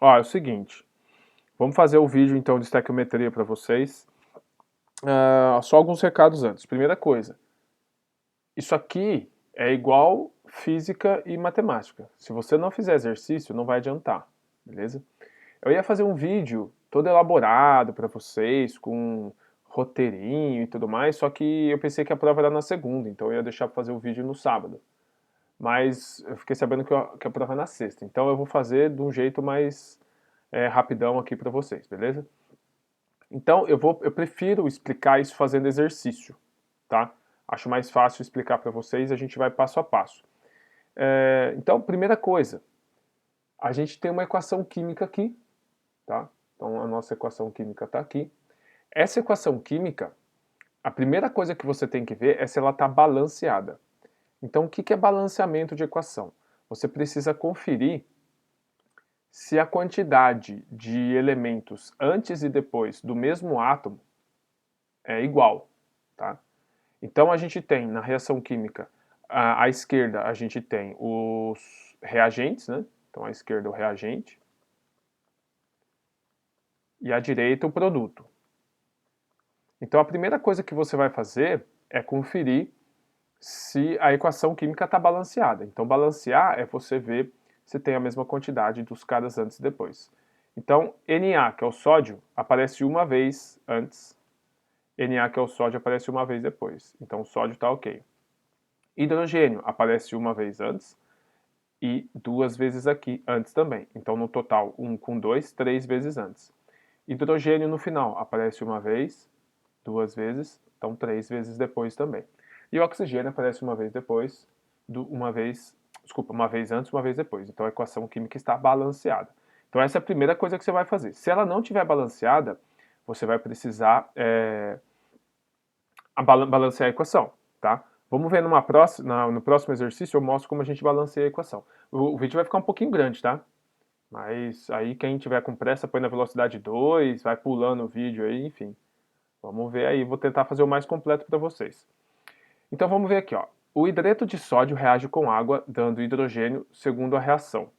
Ó, é o seguinte, vamos fazer o vídeo então de estequiometria para vocês. Só alguns recados antes. Primeira coisa, isso aqui é igual física e matemática. Se você não fizer exercício, não vai adiantar, beleza? Eu ia fazer um vídeo todo elaborado para vocês, com roteirinho e tudo mais, só que eu pensei que a prova era na segunda, então eu ia deixar para fazer o vídeo no sábado. Mas eu fiquei sabendo que a prova é na sexta, então eu vou fazer de um jeito mais rapidão aqui para vocês, beleza? Então eu prefiro explicar isso fazendo exercício, tá? Acho mais fácil explicar para vocês, a gente vai passo a passo. Então, primeira coisa, a gente tem uma equação química aqui, tá? Então a nossa equação química está aqui. Essa equação química, a primeira coisa que você tem que ver é se ela está balanceada. Então o que é balanceamento de equação? Você precisa conferir se a quantidade de elementos antes e depois do mesmo átomo é igual, tá? Então a gente tem na reação química, à esquerda a gente tem os reagentes, né? Então à esquerda o reagente e à direita o produto. Então a primeira coisa que você vai fazer é conferir se a equação química está balanceada. Então balancear é você ver se tem a mesma quantidade dos caras antes e depois. Então Na, que é o sódio, aparece uma vez antes, Na, que é o sódio, aparece uma vez depois. Então o sódio está ok. Hidrogênio aparece uma vez antes e duas vezes aqui antes também. Então no total 1 com 2, 3 vezes antes. Hidrogênio no final aparece uma vez, duas vezes, então 3 vezes depois também. E o oxigênio aparece uma vez depois, uma vez antes, uma vez depois. Então a equação química está balanceada. Então essa é a primeira coisa que você vai fazer. Se ela não estiver balanceada, você vai precisar balancear a equação, tá? Vamos ver no próximo exercício, eu mostro como a gente balanceia a equação. O vídeo vai ficar um pouquinho grande, tá? Mas aí quem tiver com pressa põe na velocidade 2, vai pulando o vídeo aí, enfim. Vamos ver aí, vou tentar fazer o mais completo para vocês. Então vamos ver aqui, ó. O hidreto de sódio reage com água, dando hidrogênio segundo a reação.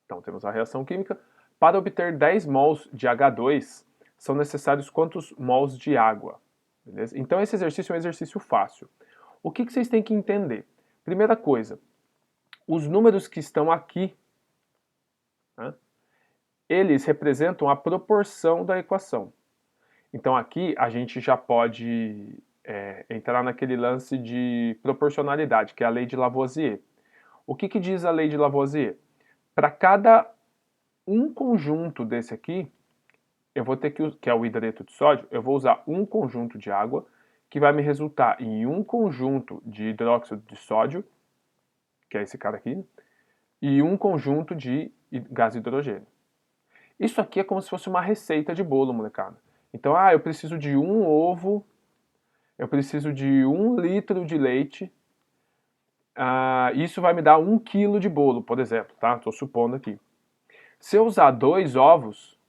Então temos a reação química. Para obter 10 mols de H2, são necessários quantos mols de água? Beleza? Então esse exercício é um exercício fácil. O que vocês têm que entender? Primeira coisa, os números que estão aqui, né, eles representam a proporção da equação. Então aqui a gente já pode entrar naquele lance de proporcionalidade, que é a lei de Lavoisier. O que diz a lei de Lavoisier? Para cada um conjunto desse aqui, eu vou ter que é o hidreto de sódio, eu vou usar um conjunto de água, que vai me resultar em um conjunto de hidróxido de sódio, que é esse cara aqui, e um conjunto de gás hidrogênio. Isso aqui é como se fosse uma receita de bolo, molecada. Então, eu preciso de um ovo, eu preciso de 1 litro de leite, isso vai me dar 1 quilo de bolo, por exemplo, tá? Estou supondo aqui. Se eu usar 2 ovos,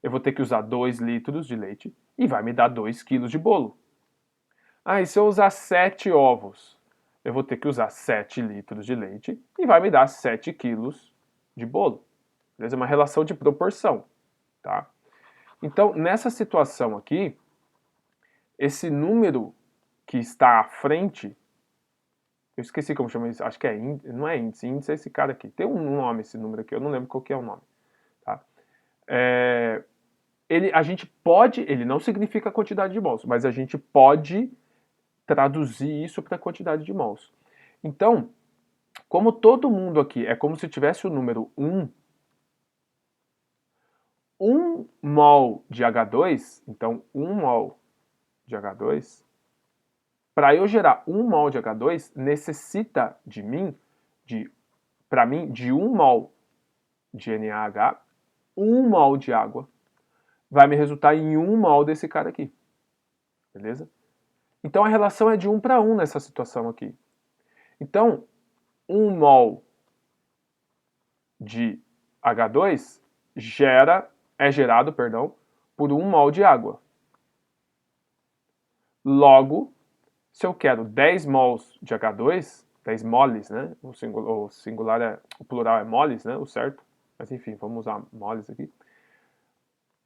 eu vou ter que usar 2 litros de leite e vai me dar 2 quilos de bolo. E se eu usar 7 ovos, eu vou ter que usar 7 litros de leite e vai me dar 7 quilos de bolo. Beleza? É uma relação de proporção, tá? Então, nessa situação aqui, esse número que está à frente, eu esqueci como chama isso, acho que não é índice é esse cara aqui. Tem um nome esse número aqui, eu não lembro qual que é o nome. Tá? A gente pode, ele não significa a quantidade de mols, mas a gente pode traduzir isso para a quantidade de mols. Então, como todo mundo aqui é como se tivesse o número 1 mol de H2, então 1 mol de H2, para eu gerar 1 mol de H2, necessita de mim, para mim, de 1 mol de NaH, 1 mol de água, vai me resultar em 1 mol desse cara aqui. Beleza? Então a relação é de 1 para 1 nessa situação aqui. Então, 1 mol de H2 é gerado, por 1 mol de água. Logo, se eu quero 10 mols de H2, 10 moles, né? O plural é moles, né? O certo. mas enfim, vamos usar moles aqui,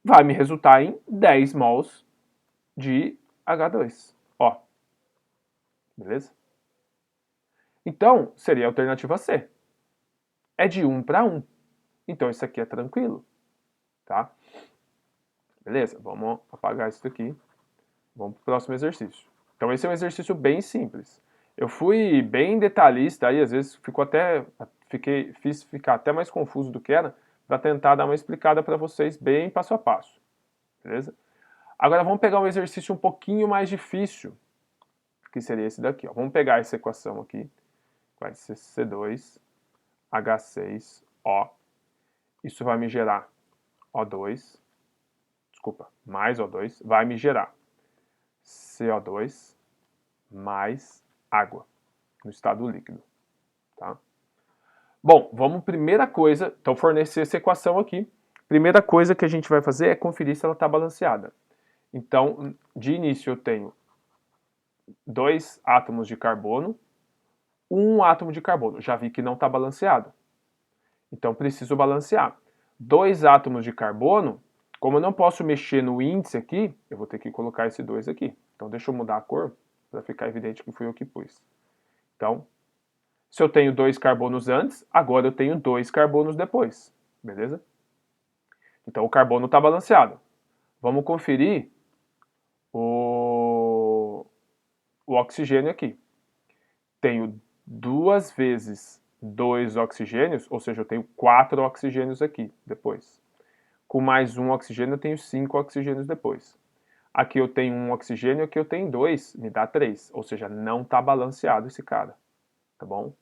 vai me resultar em 10 mols de H2. Ó, beleza? Então, seria a alternativa C. É de 1 para 1. Então, isso aqui é tranquilo, tá? Beleza? Vamos apagar isso daqui. Vamos para o próximo exercício. Então, esse é um exercício bem simples. Eu fui bem detalhista aí, às vezes fiz ficar até mais confuso do que era, para tentar dar uma explicada para vocês bem passo a passo. Beleza? Agora vamos pegar um exercício um pouquinho mais difícil, que seria esse daqui. Ó. Vamos pegar essa equação aqui, vai ser C2H6O. Isso vai me gerar O2, desculpa, mais O2, vai me gerar CO2 mais água no estado líquido. Tá? Bom, vamos primeira coisa, então fornecer essa equação aqui. Primeira coisa que a gente vai fazer é conferir se ela está balanceada. Então, de início eu tenho 2 átomos de carbono, 1 átomo de carbono. Já vi que não está balanceado. Então preciso balancear. 2 átomos de carbono, como eu não posso mexer no índice aqui, eu vou ter que colocar esse 2 aqui. Então deixa eu mudar a cor para ficar evidente que fui eu que pus. Então, se eu tenho 2 carbonos antes, agora eu tenho 2 carbonos depois. Beleza? Então o carbono está balanceado. Vamos conferir o oxigênio aqui. Tenho 2 vezes 2 oxigênios, ou seja, eu tenho 4 oxigênios aqui depois. Com mais 1 oxigênio, eu tenho 5 oxigênios depois. Aqui eu tenho 1 oxigênio, aqui eu tenho 2, me dá 3. Ou seja, não está balanceado esse cara. Tá bom?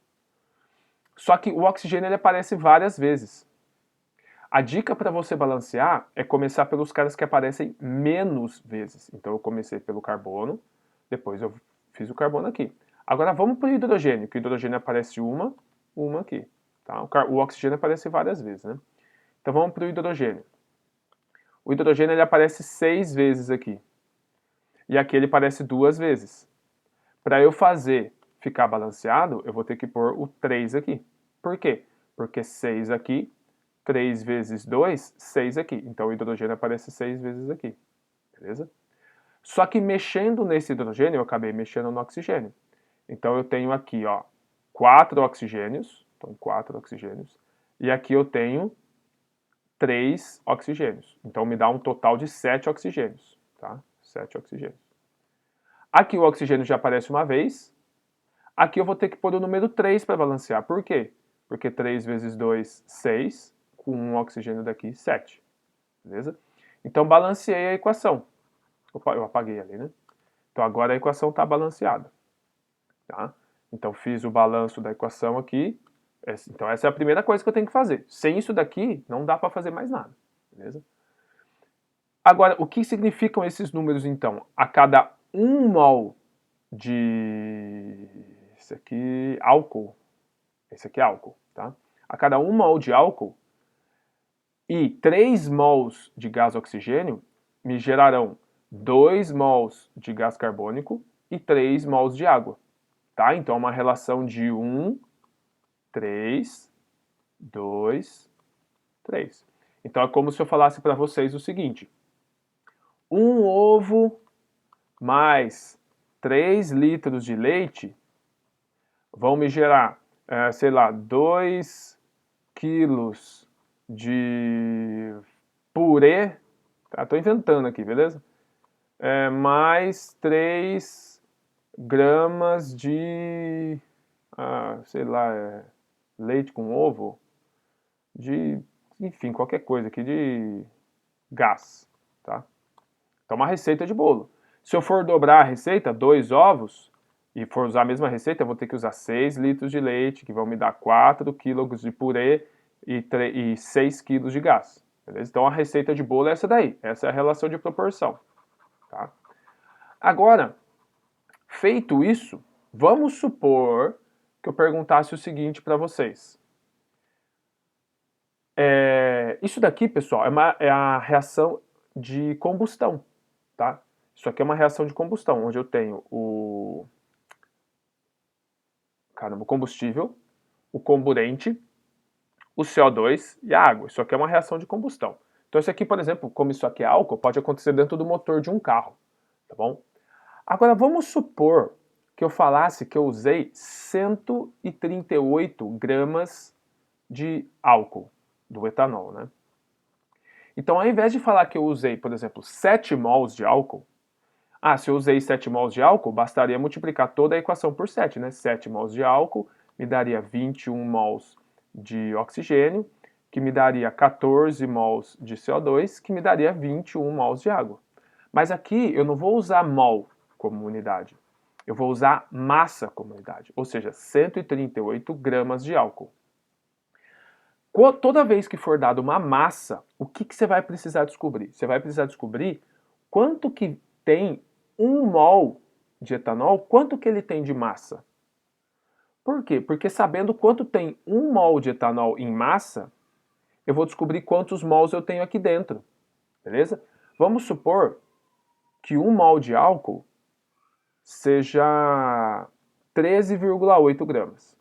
Só que o oxigênio ele aparece várias vezes. A dica para você balancear é começar pelos caras que aparecem menos vezes. Então eu comecei pelo carbono, depois eu fiz o carbono aqui. Agora vamos para o hidrogênio, que o hidrogênio aparece uma aqui. Tá? O oxigênio aparece várias vezes, né? Então vamos para o hidrogênio. O hidrogênio ele aparece 6 vezes aqui. E aqui ele aparece 2 vezes. Para eu fazer ficar balanceado, eu vou ter que pôr o 3 aqui. Por quê? Porque 6 aqui, 3 vezes 2, 6 aqui. Então o hidrogênio aparece 6 vezes aqui. Beleza? Só que mexendo nesse hidrogênio, eu acabei mexendo no oxigênio. Então eu tenho aqui, ó, 4 oxigênios. Então 4 oxigênios. E aqui eu tenho 3 oxigênios. Então me dá um total de 7 oxigênios. Tá? 7 oxigênios. Aqui o oxigênio já aparece uma vez. Aqui eu vou ter que pôr o número 3 para balancear. Por quê? Porque 3 vezes 2, 6. Com um oxigênio daqui, 7. Beleza? Então balanceei a equação. Opa, eu apaguei ali, né? Então agora a equação está balanceada. Tá? Então fiz o balanço da equação aqui. Então essa é a primeira coisa que eu tenho que fazer. Sem isso daqui, não dá para fazer mais nada. Beleza? Agora, o que significam esses números então? A cada 1 mol de... Esse aqui, álcool. Esse aqui é álcool, tá? A cada 1 mol de álcool e 3 mols de gás oxigênio me gerarão 2 mols de gás carbônico e 3 mols de água. Tá? Então, é uma relação de 1, 3, 2, 3. Então, é como se eu falasse para vocês o seguinte. 1 ovo mais 3 litros de leite vão me gerar, sei lá, 2 quilos de purê. Tá? Tô inventando aqui, beleza? Mais 3 gramas de, sei lá, leite com ovo, enfim, qualquer coisa aqui de gás, tá? Então uma receita de bolo. Se eu for dobrar a receita, 2 ovos, e for usar a mesma receita, eu vou ter que usar 6 litros de leite, que vão me dar 4 quilos de purê e 6 quilos de gás. Beleza? Então a receita de bolo é essa daí. Essa é a relação de proporção. Tá? Agora, feito isso, vamos supor que eu perguntasse o seguinte para vocês. Isso daqui, pessoal, é a reação de combustão. Tá? Isso aqui é uma reação de combustão, onde eu tenho o combustível, o comburente, o CO2 e a água. Isso aqui é uma reação de combustão. Então isso aqui, por exemplo, como isso aqui é álcool, pode acontecer dentro do motor de um carro, tá bom? Agora vamos supor que eu falasse que eu usei 138 gramas de álcool, do etanol, né? Então ao invés de falar que eu usei, por exemplo, 7 mols de álcool, se eu usei 7 mols de álcool, bastaria multiplicar toda a equação por 7, né? 7 mols de álcool me daria 21 mols de oxigênio, que me daria 14 mols de CO2, que me daria 21 mols de água. Mas aqui eu não vou usar mol como unidade, eu vou usar massa como unidade, ou seja, 138 gramas de álcool. Toda vez que for dado uma massa, o que você vai precisar descobrir? Você vai precisar descobrir quanto que tem 1 mol de etanol, quanto que ele tem de massa. Por quê? Porque sabendo quanto tem 1 mol de etanol em massa, eu vou descobrir quantos mols eu tenho aqui dentro, beleza? Vamos supor que 1 mol de álcool seja 13,8 gramas.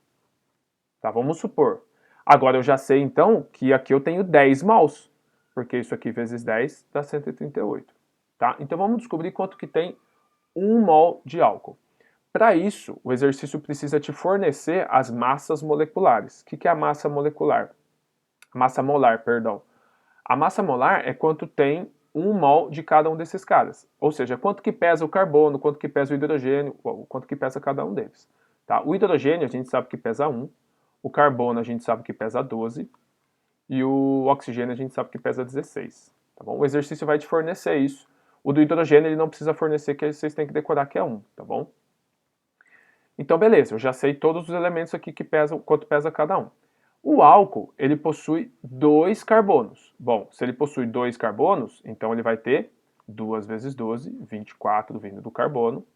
Tá, vamos supor. Agora eu já sei então que aqui eu tenho 10 mols, porque isso aqui vezes 10 dá 138. Tá? Então vamos descobrir quanto que tem 1 mol de álcool. Para isso, o exercício precisa te fornecer as massas moleculares. O que é a massa molecular? Massa molar, perdão. A massa molar é quanto tem 1 mol de cada um desses caras. Ou seja, quanto que pesa o carbono, quanto que pesa o hidrogênio, quanto que pesa cada um deles. Tá? O hidrogênio a gente sabe que pesa 1, o carbono a gente sabe que pesa 12 e o oxigênio a gente sabe que pesa 16. Tá bom? O exercício vai te fornecer isso. O do hidrogênio ele não precisa fornecer, que vocês têm que decorar que é 1, tá bom? Então beleza, eu já sei todos os elementos aqui que pesam, quanto pesa cada um. O álcool, ele possui 2 carbonos. Bom, se ele possui 2 carbonos, então ele vai ter 2 vezes 12, 24 vindo do carbono.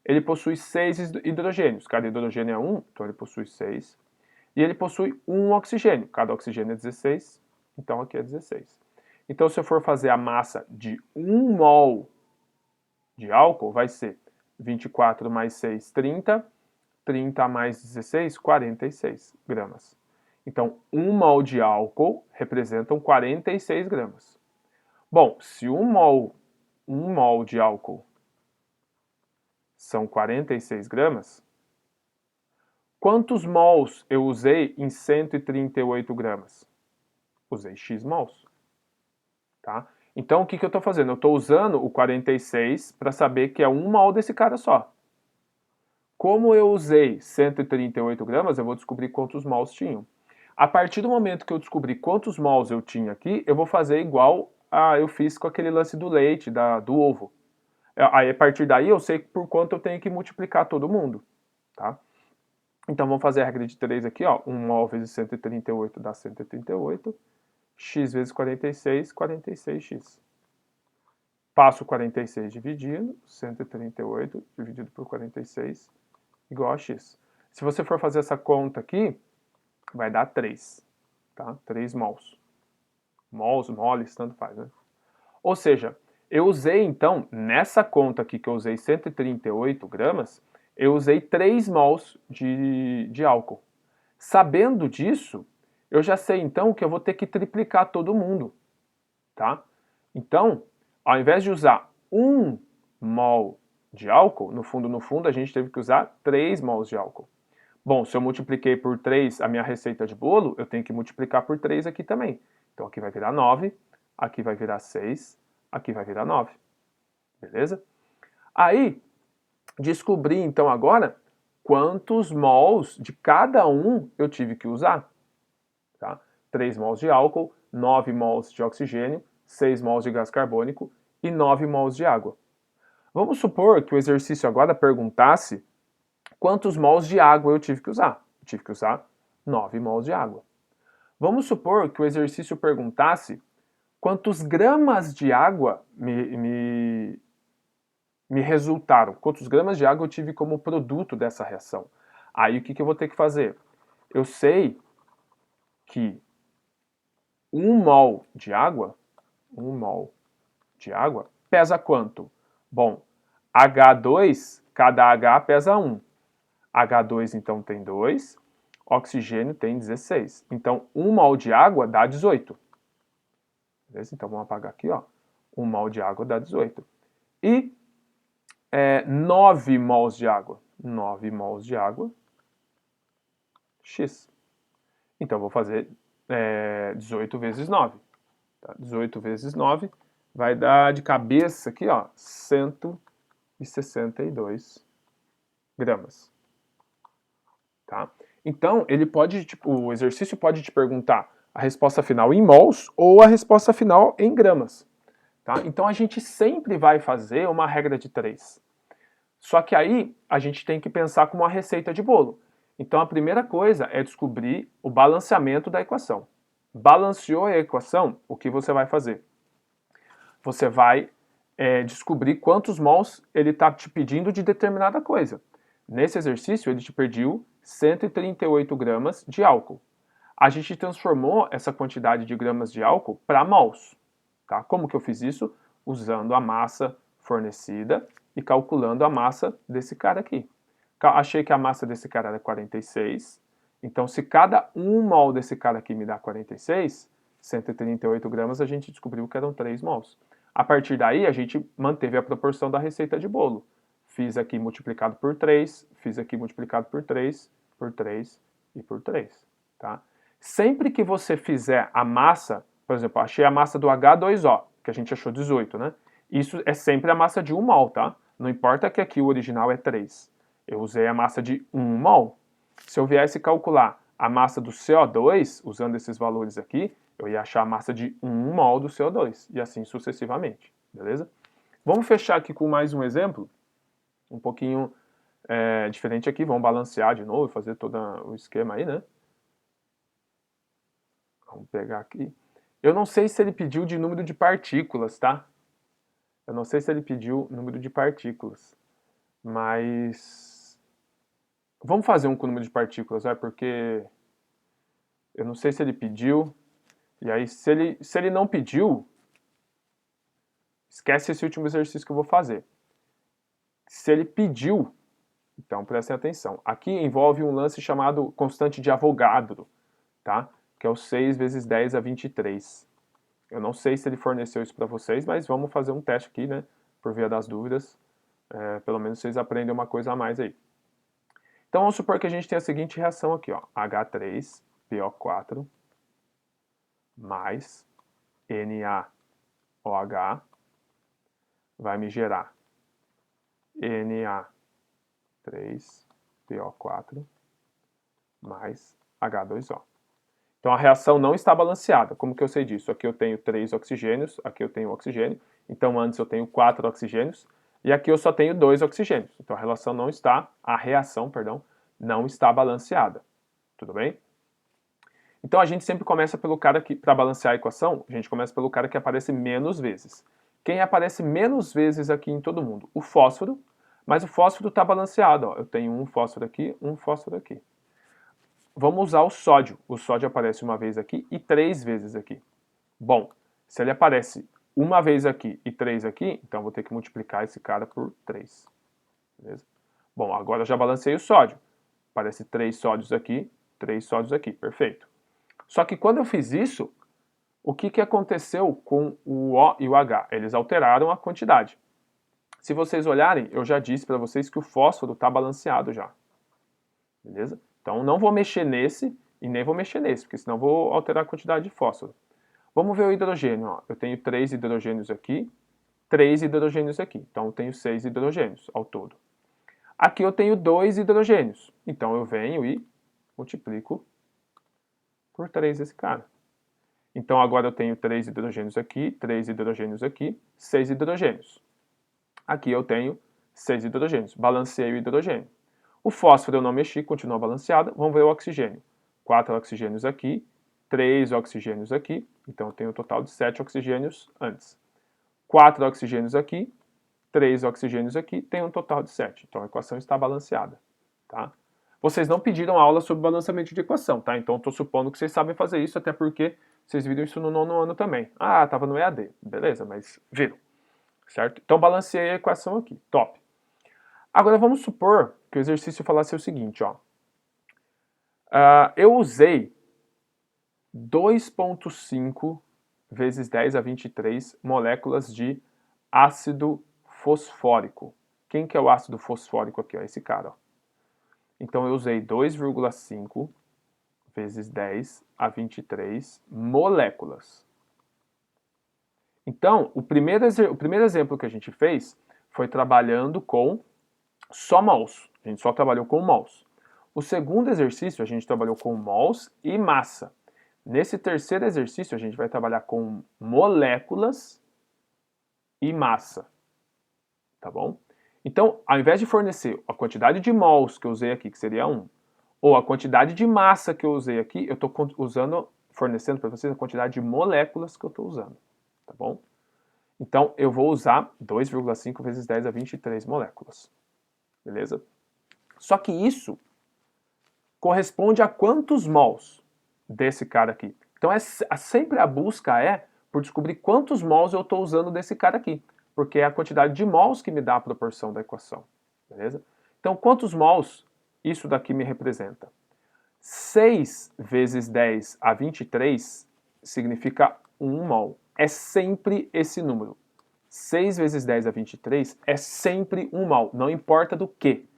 Ele possui 6 hidrogênios, cada hidrogênio é 1, então ele possui 6. E ele possui 1 oxigênio, cada oxigênio é 16, então aqui é 16. Então se eu for fazer a massa de 1 mol de álcool, vai ser 24 mais 6, 30, 30 mais 16, 46 gramas. Então, 1 mol de álcool representam 46 gramas. Bom, se 1 mol de álcool são 46 gramas, quantos mols eu usei em 138 gramas? Usei X mols. Tá? Então, o que eu estou fazendo? Eu estou usando o 46 para saber que é 1 mol desse cara só. Como eu usei 138 gramas, eu vou descobrir quantos mols tinham. A partir do momento que eu descobrir quantos mols eu tinha aqui, eu vou fazer igual eu fiz com aquele lance do leite, do ovo. Aí a partir daí eu sei por quanto eu tenho que multiplicar todo mundo. Tá? Então vamos fazer a regra de 3 aqui. 1 mol vezes 138 dá 138. X vezes 46, 46x. Passo 46 dividindo, 138 dividido por 46 igual a x. Se você for fazer essa conta aqui, vai dar 3, tá? 3 mols. Mols, moles, tanto faz, né? Ou seja, eu usei então, nessa conta aqui que eu usei 138 gramas, eu usei 3 mols de álcool. Sabendo disso, eu já sei então que eu vou ter que triplicar todo mundo, tá? Então, ao invés de usar 1 mol de álcool, no fundo, a gente teve que usar 3 mols de álcool. Bom, se eu multipliquei por 3 a minha receita de bolo, eu tenho que multiplicar por 3 aqui também. Então aqui vai virar 9, aqui vai virar 6, aqui vai virar 9. Beleza? Aí, descobri então agora quantos mols de cada um eu tive que usar. Tá? 3 mols de álcool, 9 mols de oxigênio, 6 mols de gás carbônico e 9 mols de água. Vamos supor que o exercício agora perguntasse quantos mols de água eu tive que usar. Eu tive que usar 9 mols de água. Vamos supor que o exercício perguntasse quantos gramas de água me resultaram, quantos gramas de água eu tive como produto dessa reação. Aí o que eu vou ter que fazer? Eu sei que 1 mol de água pesa quanto? Bom, H2, cada H pesa 1. H2 então tem 2. oxigênio tem 16. Então, 1 mol de água dá 18. Beleza? Então, vamos apagar aqui, ó. 1 mol de água dá 18. E 9 mols de água. 9 mols de água, X. Então, vou fazer 18 vezes 9. Tá? 18 vezes 9 vai dar de cabeça aqui, ó, 162 gramas. Tá? Então, o exercício pode te perguntar a resposta final em mols ou a resposta final em gramas. Tá? Então, a gente sempre vai fazer uma regra de 3. Só que aí, a gente tem que pensar como uma receita de bolo. Então, a primeira coisa é descobrir o balanceamento da equação. Balanceou a equação, o que você vai fazer? Você vai descobrir quantos mols ele está te pedindo de determinada coisa. Nesse exercício, ele te pediu 138 gramas de álcool. A gente transformou essa quantidade de gramas de álcool para mols. Tá? Como que eu fiz isso? Usando a massa fornecida e calculando a massa desse cara aqui. Achei que a massa desse cara era 46. Então, se cada 1 mol desse cara aqui me dá 46, 138 gramas, a gente descobriu que eram 3 mols. A partir daí, a gente manteve a proporção da receita de bolo. Fiz aqui multiplicado por 3, fiz aqui multiplicado por 3, por 3 e por 3. Tá? Sempre que você fizer a massa, por exemplo, achei a massa do H2O, que a gente achou 18, né? Isso é sempre a massa de 1 mol, tá? Não importa que aqui o original é 3. Eu usei a massa de 1 mol. Se eu viesse calcular a massa do CO2, usando esses valores aqui, eu ia achar a massa de 1 mol do CO2, e assim sucessivamente, beleza? Vamos fechar aqui com mais um exemplo, um pouquinho diferente aqui, vamos balancear de novo, fazer todo o esquema aí, né? Vamos pegar aqui. Eu não sei se ele pediu de número de partículas, tá? Eu não sei se ele pediu número de partículas, mas vamos fazer um com número de partículas, vai? Porque eu não sei se ele pediu. E aí, se ele não pediu, esquece esse último exercício que eu vou fazer. Se ele pediu, então prestem atenção. Aqui envolve um lance chamado constante de Avogadro, tá? Que é o 6 vezes 10 a 23. Eu não sei se ele forneceu isso para vocês, mas vamos fazer um teste aqui, né? Por via das dúvidas. Pelo menos vocês aprendem uma coisa a mais aí. Então vamos supor que a gente tem a seguinte reação aqui, ó. H3PO4 mais NaOH vai me gerar Na3PO4 mais H2O. Então a reação não está balanceada. Como que eu sei disso? Aqui eu tenho 3 oxigênios, aqui eu tenho oxigênio. Então antes eu tenho 4 oxigênios e aqui eu só tenho 2 oxigênios. Então a reação não está balanceada. Tudo bem? Então a gente sempre começa pelo cara que, para balancear a equação, a gente começa pelo cara que aparece menos vezes. Quem aparece menos vezes aqui em todo mundo? O fósforo, mas o fósforo está balanceado. Ó. Eu tenho um fósforo aqui, um fósforo aqui. Vamos usar o sódio. O sódio aparece uma vez aqui e 3 vezes aqui. Bom, se ele aparece uma vez aqui e 3 aqui, então eu vou ter que multiplicar esse cara por 3. Beleza? Bom, agora eu já balancei o sódio. Aparece 3 sódios aqui, 3 sódios aqui. Perfeito. Só que quando eu fiz isso, o que aconteceu com o O e o H? Eles alteraram a quantidade. Se vocês olharem, eu já disse para vocês que o fósforo está balanceado já. Beleza? Então não vou mexer nesse e nem vou mexer nesse, porque senão vou alterar a quantidade de fósforo. Vamos ver o hidrogênio. Ó. Eu tenho 3 hidrogênios aqui, 3 hidrogênios aqui. Então eu tenho 6 hidrogênios ao todo. Aqui eu tenho 2 hidrogênios. Então eu venho e multiplico por 3 esse cara. Então agora eu tenho 3 hidrogênios aqui, 3 hidrogênios aqui, 6 hidrogênios. Aqui eu tenho 6 hidrogênios. Balanceei o hidrogênio. O fósforo eu não mexi, continua balanceado. Vamos ver o oxigênio. 4 oxigênios aqui, 3 oxigênios aqui. Então eu tenho um total de 7 oxigênios antes. 4 oxigênios aqui, 3 oxigênios aqui, tem um total de 7. Então a equação está balanceada. Tá? Vocês não pediram aula sobre balanceamento de equação, tá? Então eu estou supondo que vocês sabem fazer isso, até porque vocês viram isso no 9º ano também. Ah, estava no EAD. Beleza, mas viram. Certo? Então balanceei a equação aqui. Top. Agora vamos supor que o exercício falasse o seguinte, ó. Eu usei 2,5 vezes 10 a 23 moléculas de ácido fosfórico. Quem que é o ácido fosfórico aqui? Ó, esse cara. Ó. Então eu usei 2,5 vezes 10 a 23 moléculas. Então, o primeiro exemplo que a gente fez foi trabalhando com só mols. A gente só trabalhou com mols. O segundo exercício, a gente trabalhou com mols e massa. Nesse terceiro exercício, a gente vai trabalhar com moléculas e massa. Tá bom? Então, ao invés de fornecer a quantidade de mols que eu usei aqui, que seria 1, ou a quantidade de massa que eu usei aqui, eu estou fornecendo para vocês a quantidade de moléculas que eu estou usando. Tá bom? Então, eu vou usar 2,5 vezes 10 a 23 moléculas. Beleza? Só que isso corresponde a quantos mols desse cara aqui? Então, sempre a busca é por descobrir quantos mols eu estou usando desse cara aqui. Porque é a quantidade de mols que me dá a proporção da equação. Beleza? Então, quantos mols isso daqui me representa? 6 vezes 10 a 23 significa 1 mol. É sempre esse número. 6 vezes 10 a 23 é sempre 1 mol, não importa do que.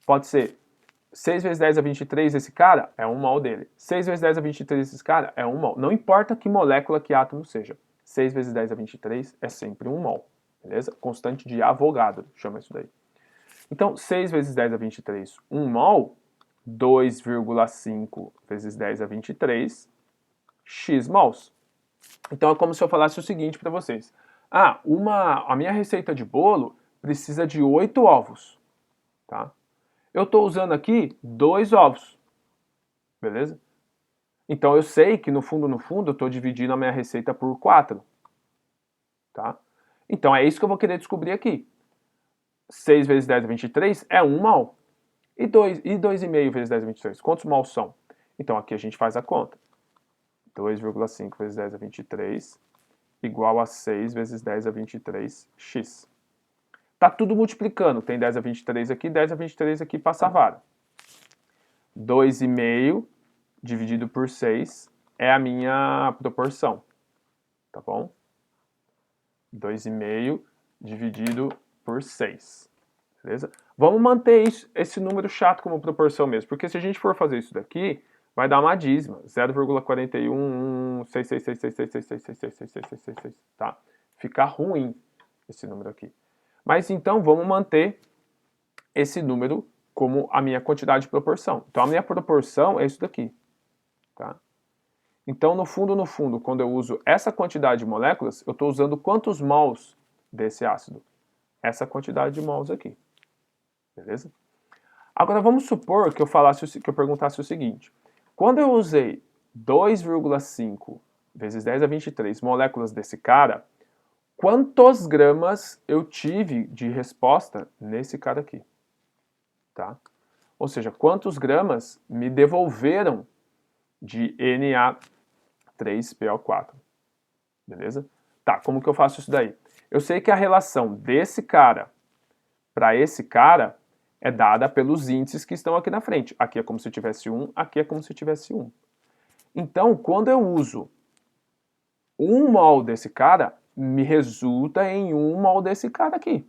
Pode ser 6 vezes 10 a 23, esse cara é 1 mol dele. 6 vezes 10 a 23, esse cara é 1 mol. Não importa que molécula, que átomo seja. 6 vezes 10 a 23 é sempre 1 mol. Beleza? Constante de Avogadro, chama isso daí. Então, 6 vezes 10 a 23, 1 mol, 2,5 vezes 10 a 23, x mols. Então, é como se eu falasse o seguinte para vocês. A minha receita de bolo precisa de 8 ovos. Tá? Eu estou usando aqui 2 ovos. Beleza? Então, eu sei que no fundo, eu estou dividindo a minha receita por 4. Tá? Então, é isso que eu vou querer descobrir aqui. 6 vezes 10 a 23 é 1 mol. E 2,5 vezes 10 a 23? Quantos mols são? Então, aqui a gente faz a conta. 2,5 vezes 10 a 23 igual a 6 vezes 10 a 23x. Tá tudo multiplicando. Tem 10 a 23 aqui, 10 a 23 aqui, passa a vara. 2,5 dividido por 6 é a minha proporção. Tá bom? 2,5 dividido por 6. Beleza? Vamos manter esse número chato como proporção mesmo, porque se a gente for fazer isso daqui, vai dar uma dízima, 0,41, tá? Fica ruim esse número aqui. Mas então vamos manter esse número como a minha quantidade de proporção. Então a minha proporção é isso daqui, tá? Então no fundo, quando eu uso essa quantidade de moléculas, eu estou usando quantos mols desse ácido? Essa quantidade de mols aqui. Beleza? Agora vamos supor que eu perguntasse o seguinte. Quando eu usei 2,5 vezes 10 a 23 moléculas desse cara, quantos gramas eu tive de resposta nesse cara aqui? Tá? Ou seja, quantos gramas me devolveram de Na3PO4? Beleza? Tá, como que eu faço isso daí? Eu sei que a relação desse cara para esse cara é dada pelos índices que estão aqui na frente. Aqui é como se eu tivesse 1, aqui é como se eu tivesse 1. Então, quando eu uso 1 mol desse cara, me resulta em 1 mol desse cara aqui.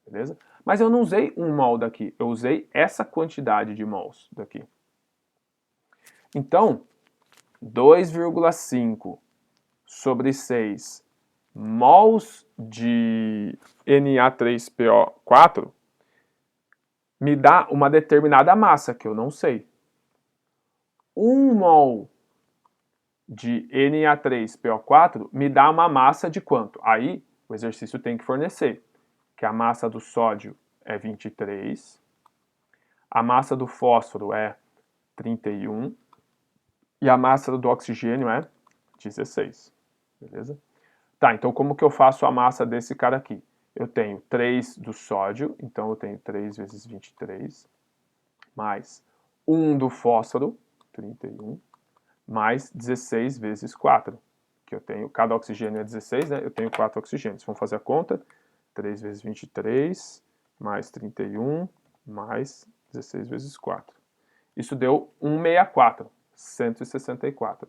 Beleza? Mas eu não usei 1 mol daqui, eu usei essa quantidade de mols daqui. Então, 2,5 sobre 6 mols de Na3PO4 me dá uma determinada massa, que eu não sei. 1 mol de Na3PO4 me dá uma massa de quanto? Aí o exercício tem que fornecer que a massa do sódio é 23, a massa do fósforo é 31 e a massa do oxigênio é 16. Beleza? Tá, então como que eu faço a massa desse cara aqui? Eu tenho 3 do sódio, então eu tenho 3 vezes 23, mais 1 do fósforo, 31, mais 16 vezes 4, que eu tenho, cada oxigênio é 16, né? Eu tenho 4 oxigênios. Vamos fazer a conta, 3 vezes 23, mais 31, mais 16 vezes 4. Isso deu 164, 164.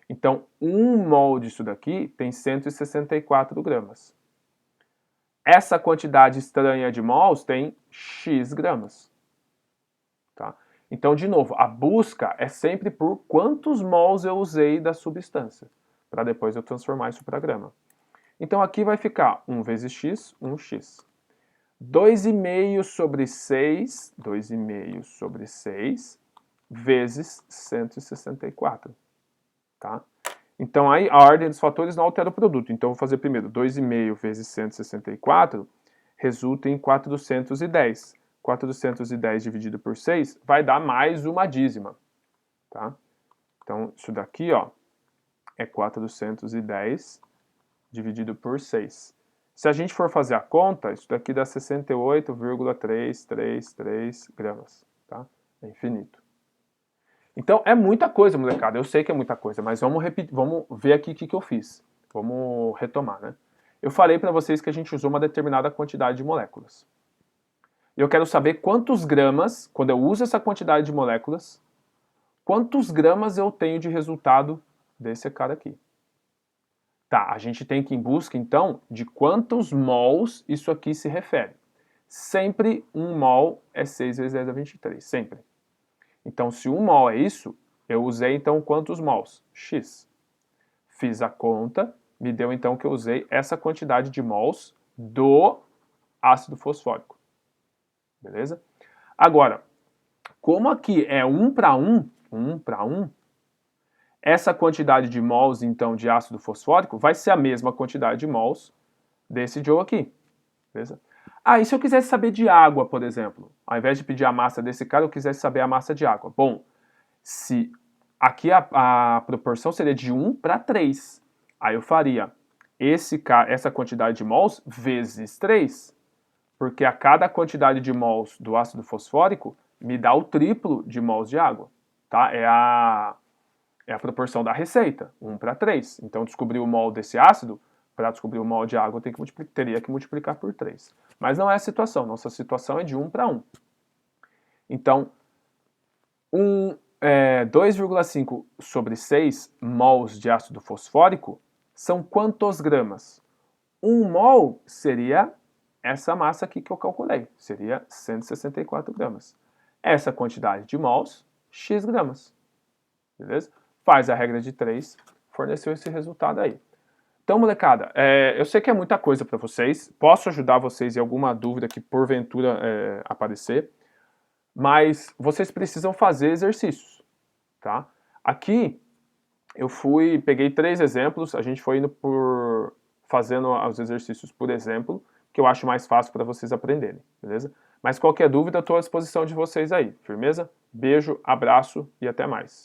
Então, 1 mol disso daqui tem 164 gramas. Essa quantidade estranha de mols tem X gramas. Tá? Então, de novo, a busca é sempre por quantos mols eu usei da substância, para depois eu transformar isso para grama. Então, aqui vai ficar 1 vezes x, 1x. 2,5 sobre 6, 2,5 sobre 6, vezes 164. Tá? Então, aí a ordem dos fatores não altera o produto. Então, eu vou fazer primeiro 2,5 vezes 164, resulta em 410. 410 dividido por 6 vai dar mais uma dízima. Tá? Então, isso daqui ó, é 410 dividido por 6. Se a gente for fazer a conta, isso daqui dá 68,333 gramas. Tá? É infinito. Então, é muita coisa, molecada. Eu sei que é muita coisa, mas vamos ver aqui o que eu fiz. Vamos retomar, né? Eu falei para vocês que a gente usou uma determinada quantidade de moléculas. Eu quero saber quantos gramas, quando eu uso essa quantidade de moléculas, quantos gramas eu tenho de resultado desse cara aqui. Tá, a gente tem que ir em busca, então, de quantos mols isso aqui se refere. Sempre 1 mol é 6 vezes 10 a 23, sempre. Então, se 1 mol é isso, eu usei, então, quantos mols? X. Fiz a conta, me deu, então, que eu usei essa quantidade de mols do ácido fosfórico. Beleza? Agora, como aqui é 1 para 1, essa quantidade de mols, então, de ácido fosfórico vai ser a mesma quantidade de mols desse Joe aqui. Beleza? Ah, e se eu quisesse saber de água, por exemplo? Ao invés de pedir a massa desse cara, eu quisesse saber a massa de água. Bom, se aqui a proporção seria de 1 para 3. Aí eu faria essa quantidade de mols vezes 3, porque a cada quantidade de mols do ácido fosfórico me dá o triplo de mols de água. Tá? É a proporção da receita, 1 para 3. Então, descobrir o mol desse ácido, para descobrir o mol de água, teria que multiplicar por 3. Mas não é a situação, nossa situação é de 1 para 1. Então, 2,5 sobre 6 mols de ácido fosfórico são quantos gramas? 1 mol seria essa massa aqui que eu calculei, seria 164 gramas. Essa quantidade de mols, x gramas. Beleza? Faz a regra de 3, forneceu esse resultado aí. Então, molecada, eu sei que é muita coisa para vocês, posso ajudar vocês em alguma dúvida que porventura aparecer, mas vocês precisam fazer exercícios, tá? Aqui, peguei 3 exemplos, a gente foi indo fazendo os exercícios por exemplo, que eu acho mais fácil para vocês aprenderem, beleza? Mas qualquer dúvida, estou à disposição de vocês aí, firmeza? Beijo, abraço e até mais.